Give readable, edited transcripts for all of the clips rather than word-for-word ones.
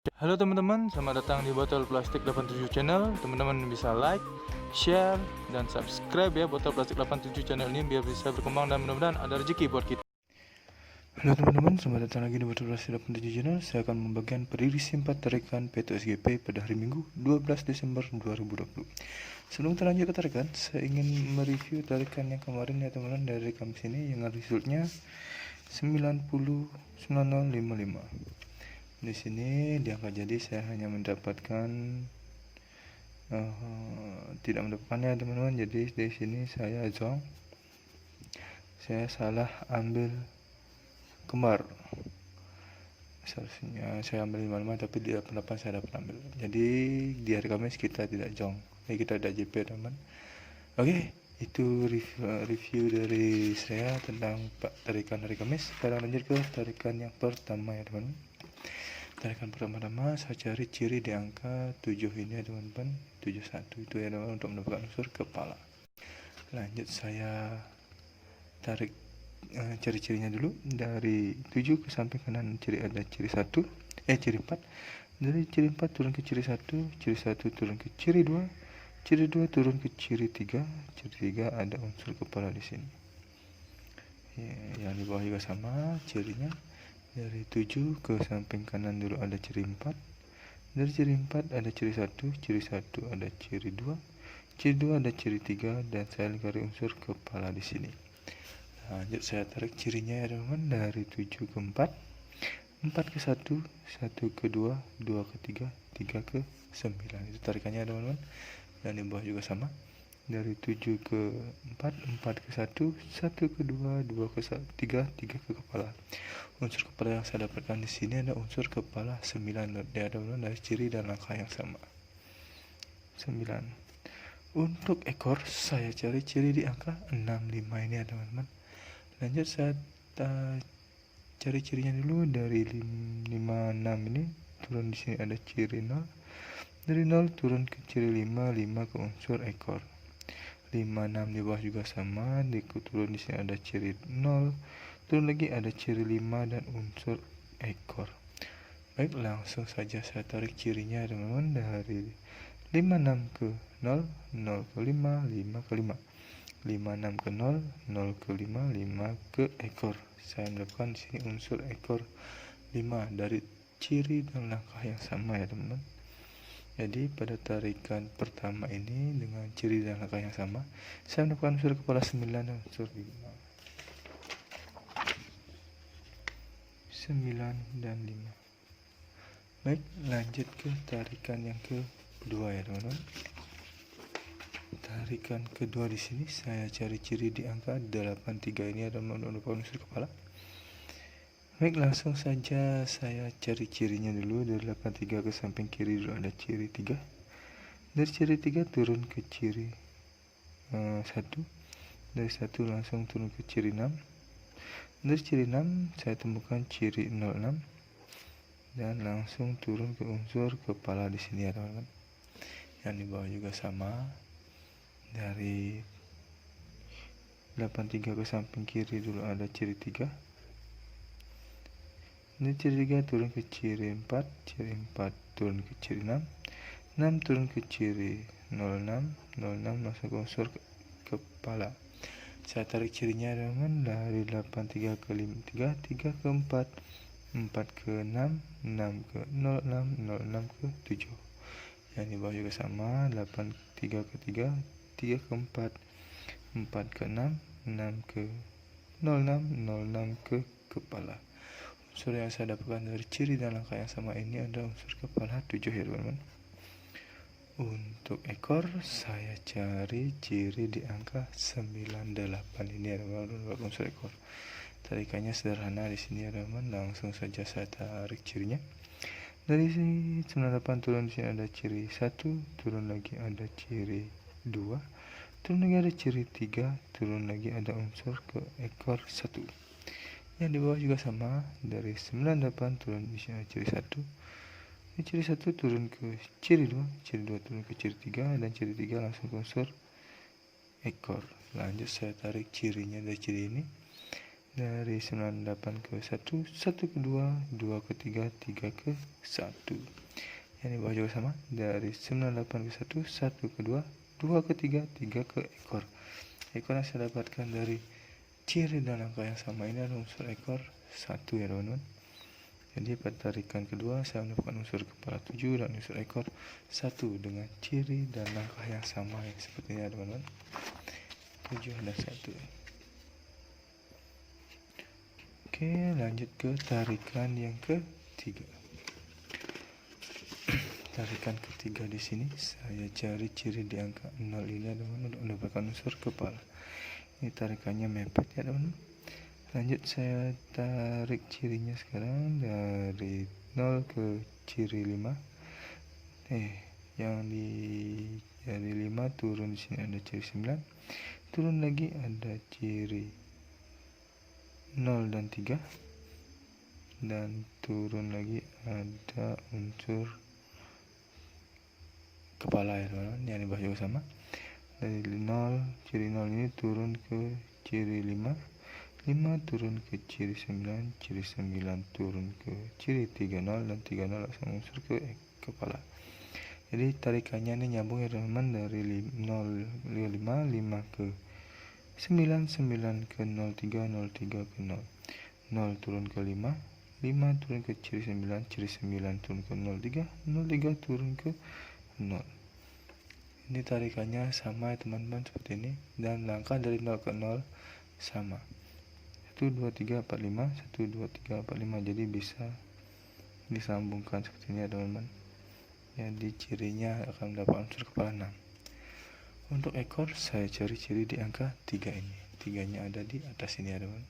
Halo teman-teman, selamat datang di Botol Plastik 87 Channel. Teman-teman bisa like, share, dan subscribe ya Botol Plastik 87 Channel ini biar bisa berkembang dan mudah-mudahan ada rezeki buat kita. Halo teman-teman, selamat datang lagi di Botol Plastik 87 Channel. Saya akan membagikan prediksi simpat tarikan PTSGP pada hari Minggu 12 Desember 2020. Sebelum kita lanjut ke tarikan, saya ingin mereview tarikan yang kemarin ya teman-teman dari Kamis ini yang resultnya 909055. Di sini diangkat jadi saya hanya mendapatkan tidak mendapatkannya teman-teman. Jadi di sini saya zong, saya salah ambil kembar. Seharusnya saya ambil 55 tapi di 88 saya dapat ambil. Jadi di hari Kamis kita tidak zong. Ini kita ada JP teman. Oke, itu review dari saya tentang tarikan hari Kamis. Sekarang lanjut ke tarikan yang pertama ya teman. Tarikan pertama-tama saya cari ciri di angka 7 ini ya teman-teman, 71 itu ya teman-teman untuk mendapatkan unsur kepala. Lanjut saya tarik ciri-cirinya dulu. Dari 7 ke samping kanan ciri ada ciri 1, ciri 4. Dari ciri 4 turun ke ciri 1, ciri 1 turun ke ciri 2, ciri 2 turun ke ciri 3, ciri 3 ada unsur kepala di sini. Yang di bawah juga sama cirinya. Dari 7 ke samping kanan dulu ada ciri 4. Dari ciri 4 ada ciri 1, ciri 1 ada ciri 2, ciri 2 ada ciri 3 dan saya lingkari unsur kepala di sini. Lanjut saya tarik cirinya ya teman-teman. Dari 7 ke 4, 4 ke 1, 1 ke 2, 2 ke 3, 3 ke 9. Itu tarikannya teman-teman. Dan di bawah juga sama. Dari 7 ke 4, 4 ke 1, 1 ke 2, 2 ke 3, 3 ke kepala. Unsur kepala yang saya dapatkan di sini ada unsur kepala 9 ya teman-teman, dari ciri dan langkah yang sama. 9. Untuk ekor saya cari ciri di angka 65 ini ya teman-teman. Lanjut saya cari cirinya dulu. Dari 56 ini turun di sini ada ciri 0. Dari 0 turun ke ciri 5, 5 ke unsur ekor. 56 di bawah juga sama, turun di sini ada ciri 0, turun lagi ada ciri 5 dan unsur ekor. Baik, langsung saja saya tarik cirinya teman-teman. Dari 56 ke 0, 0 ke 5, 5 ke 5, 56 ke 0, 0 ke 5, 5 ke ekor. Saya mendapatkan di sini unsur ekor 5 dari ciri dan langkah yang sama ya teman-teman. Jadi pada tarikan pertama ini dengan ciri dan langkah yang sama, saya mendapatkan unsur kepala 9 dan unsur 5. 9 dan 5. Baik, lanjut ke tarikan yang kedua ya teman-teman. Tarikan kedua di sini saya cari ciri di angka 83 ini ada mendapatkan unsur kepala. Baik, langsung saja saya cari cirinya dulu. Dari 83 ke samping kiri dulu ada ciri 3. Dari ciri 3 turun ke ciri 1. Dari 1 langsung turun ke ciri 6. Dari ciri 6 saya temukan ciri 06 dan langsung turun ke unsur kepala di sini ya teman-teman. Yang di bawah juga sama. Dari 83 ke samping kiri dulu ada ciri 3. Dari ciri 3 turun ke ciri 4, ciri 4 turun ke ciri 6, 6 turun ke ciri 06, 06 langsung ke unsur kepala. Saya tarik cirinya teman-teman. Dari 83 ke 53, 3 ke 4, 4 ke 6, 6 ke 06, 06 ke 7. Yang di bawah juga sama. 83 ke 3, 3 ke 4, 4 ke 6, 6 ke 06, 06 ke kepala. Unsur yang saya dapatkan dari ciri dan langkah yang sama ini ada unsur kepala 7 ya teman-teman. Untuk ekor saya cari ciri di angka 98 ini ya teman-teman, unsur ekor. Tarikannya sederhana di sini ya teman-teman. Langsung saja saya tarik cirinya. Dari sini 98 turun di sini ada ciri 1, turun lagi ada ciri 2, turun lagi ada ciri 3, turun lagi ada unsur ke ekor 1. Yang di bawah juga sama. Dari 98 turun di sini ada ciri 1. Ciri 1 turun ke ciri 2, ciri 2 turun ke ciri 3 dan ciri 3 langsung ke unsur ekor. Lanjut saya tarik cirinya dari ciri ini. Dari 98 ke 1, 1 ke 2, 2 ke 3, 3 ke 1. Yang di bawah juga sama. Dari 98 ke 1, 1 ke 2, 2 ke 3, 3 ke ekor. Ekor yang saya dapatkan dari ciri dan angka yang sama ini adalah unsur ekor 1 ya teman-teman. Jadi pada tarikan kedua saya mendapatkan unsur kepala 7 dan unsur ekor 1 dengan ciri dan angka yang sama ya, seperti ini ya teman-teman. 7 dan 1. Oke, lanjut ke tarikan yang ketiga. Tarikan ketiga di sini saya cari ciri di angka 0 ini teman-teman untuk mendapatkan unsur kepala. Ini tarikannya mepet ya teman-teman. Lanjut saya tarik cirinya sekarang dari 0 ke ciri 5. Yang dari 5 turun di sini ada ciri 9. Turun lagi ada ciri 0 dan 3. Dan turun lagi ada unsur kepala ya teman-teman. Yang di bawah juga sama. Dari 0, ciri 0 ini turun ke ciri 5. 5 turun ke ciri 9, ciri 9 turun ke ciri 30 dan 30 langsung unsur ke kepala. Jadi tarikannya ini nyambung ya teman-teman, dari 0 5 ke 9, 9 ke 03, 03 ke 0. 0 turun ke 5, 5 turun ke ciri 9, ciri 9 turun ke 03, 03 turun ke 0. Ini tarikannya sama ya teman-teman, seperti ini. Dan langkah dari 0 ke 0 sama. 1, 2, 3, 4, 5, 1, 2, 3, 4, 5. Jadi bisa disambungkan seperti ini ya teman-teman. Jadi cirinya akan mendapat unsur kepala 6. Untuk ekor saya cari ciri di angka 3 ini. 3-nya ada di atas ini ya teman-teman.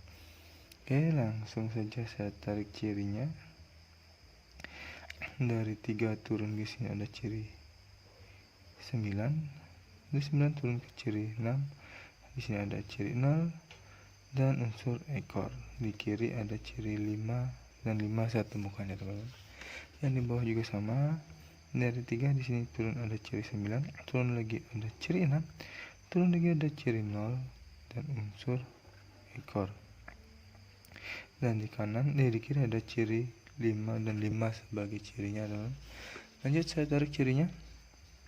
Oke, langsung saja saya tarik cirinya. Dari 3 turun ke sini ada ciri 9. Dari 9 turun ke ciri 6. Di sini ada ciri 0 dan unsur ekor. Di kiri ada ciri 5 dan 5 saya temukan ya teman-teman. Yang di bawah juga sama. Dari 3 di sini turun ada ciri 9, turun lagi ada ciri 6, turun lagi ada ciri 0 dan unsur ekor. Dan di kanan, di kiri ada ciri 5 dan 5 sebagai cirinya teman-teman. Lanjut saya tarik cirinya.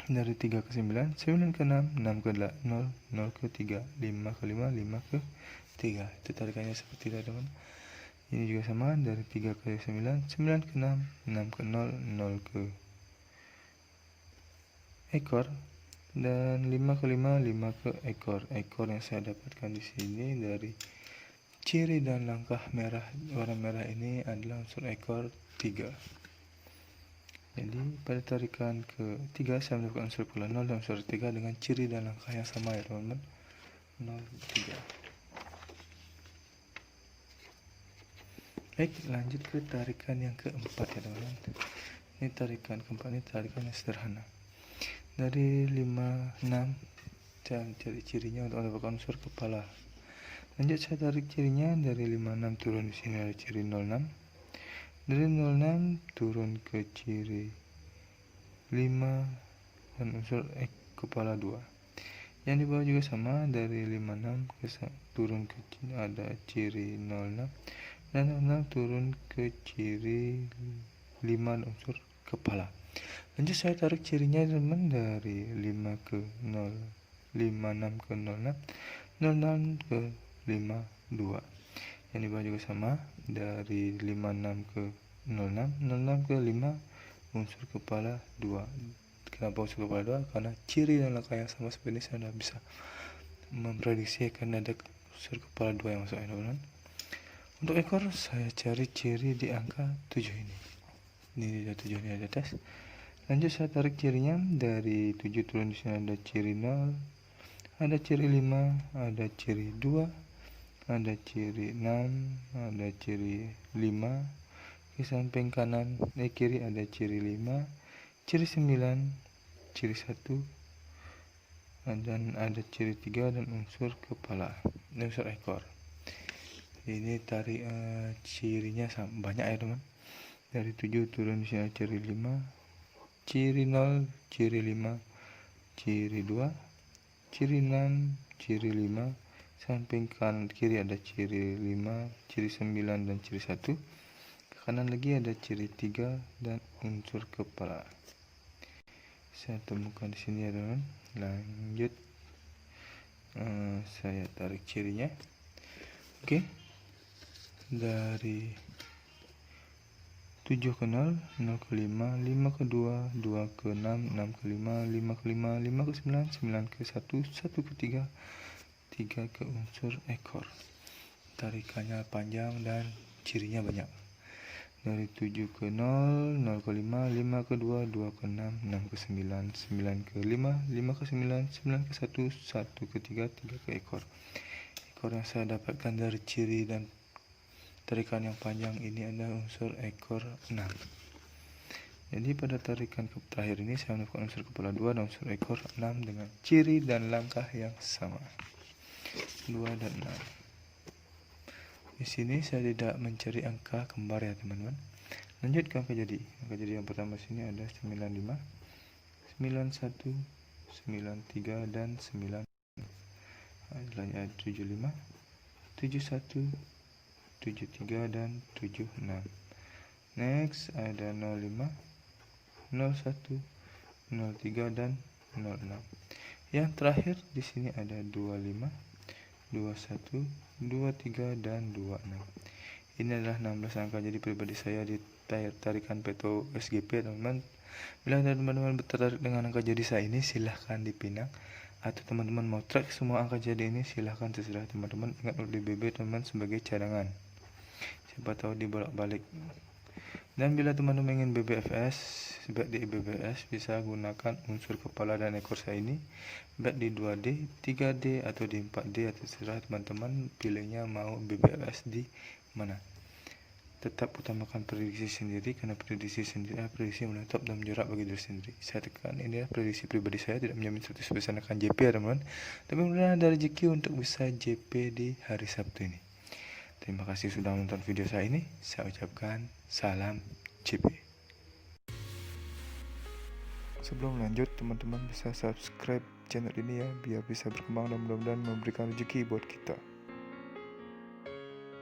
Dari 3 ke 9, 9 ke 6, 6 ke 0, 0 ke 3, 5 ke 5, 5 ke 3. Itu tarikannya seperti itu teman-teman. Ini juga sama, dari 3 ke 9, 9 ke 6, 6 ke 0, 0 ke ekor, dan 5 ke 5, 5 ke ekor. Ekor yang saya dapatkan di sini dari ciri dan langkah merah, warna merah ini adalah unsur ekor 3. Jadi pada tarikan ke-3 saya mendapatkan unsur kepala 0 dan unsur 3 dengan ciri dan langkah yang sama ya teman-teman. 0, 3. Baik, lanjut ke tarikan yang keempat ya teman-teman. Ini tarikan keempat, ini tarikan yang sederhana. Dari 5, 6 saya cari cirinya untuk mendapatkan unsur kepala. Lanjut saya tarik cirinya. Dari 5, 6 turun di sini ada ciri 06. Dari 06 turun ke ciri 5 dan unsur kepala 2. Yang di bawah juga sama. Dari 56 ke turun ke ada ciri 06 dan 06 turun ke ciri 5 dan unsur kepala. Lanjut saya tarik cirinya teman, dari 5 ke 0, 56 ke 06, 06 ke 52. Yang di bawah juga sama, dari 56 ke 06, 06 ke 5 unsur kepala 2. Kenapa unsur kepala 2? Karena ciri dan langkah yang sama seperti ini saya sudah bisa memprediksi akan ada unsur kepala 2 yang masuk ya teman-teman. Untuk ekor saya cari ciri di angka 7 ini. Ini ada 7 ini ada tes. Lanjut saya tarik cirinya. Dari 7 turun di sini ada ciri 0, ada ciri 5, ada ciri 2, ada ciri 6, ada ciri 5. Di samping kanan di kiri ada ciri 5, ciri 9, ciri 1, dan ada ciri 3 dan unsur kepala, unsur ekor. Ini tarik cirinya banyak ya teman. Dari 7 turun di sini ada ciri 5, ciri 0, ciri 5, ciri 2, ciri 6, ciri 5, Samping kanan kiri ada ciri 5, ciri 9 dan ciri 1. Ke kanan lagi ada ciri 3 dan unsur kepala. Saya temukan di sini ya teman. Lanjut, saya tarik cirinya. Oke. Dari 7 ke 0, 0 ke 5, 5 ke 2, 2 ke 6, 6 ke 5, 5 ke 5, 5 ke 9, 9 ke 1, 1 ke 3, 3 ke unsur ekor. Tarikannya panjang dan cirinya banyak. Dari 7 ke 0, 0 ke 5, 5 ke 2, 2 ke 6, 6 ke 9, 9 ke 5, 5 ke 9, 9 ke 1, 1 ke 3, 3 ke ekor. Ekor yang saya dapatkan dari ciri dan tarikan yang panjang ini adalah unsur ekor 6. Jadi pada tarikan terakhir ini saya menemukan unsur kepala 2 dan unsur ekor 6 dengan ciri dan langkah yang sama. 2 dan 6. Di sini saya tidak mencari angka kembar ya teman-teman. Lanjut ke angka jadi. Angka jadi yang pertama sini ada 95, 91, 93 dan 9. Selanjutnya 75, 71, 73 dan 76. Next ada 05, 01, 03 dan 06. Yang terakhir di sini ada 25, 21, 23 dan 26. Ini adalah 16 angka jadi pribadi saya di tarikan Peto SGP teman-teman. Bila teman-teman tertarik dengan angka jadi saya ini, silahkan dipinang. Atau teman-teman mau track semua angka jadi ini, silahkan terserah teman-teman. Ingat UDBB teman sebagai cadangan, siapa tahu dibolak-balik. Dan bila teman-teman ingin BBFS, baik di BBFS bisa gunakan unsur kepala dan ekor saya ini, baik di 2D, 3D atau di 4D, atau terserah teman-teman pilihnya mau BBFS di mana. Tetap utamakan prediksi sendiri, karena prediksi sendiri adalah prediksi menetap dan menjerat bagi diri sendiri. Saya tekan ini adalah prediksi pribadi saya, tidak menjamin 100% akan JP ya teman-teman. Tapi mudah-mudahan ada rezeki untuk bisa JP di hari Sabtu ini. Terima kasih sudah menonton video saya ini. Saya ucapkan salam JP. Sebelum lanjut, teman-teman bisa subscribe channel ini ya, biar bisa berkembang dan mudah-mudahan memberikan rezeki buat kita.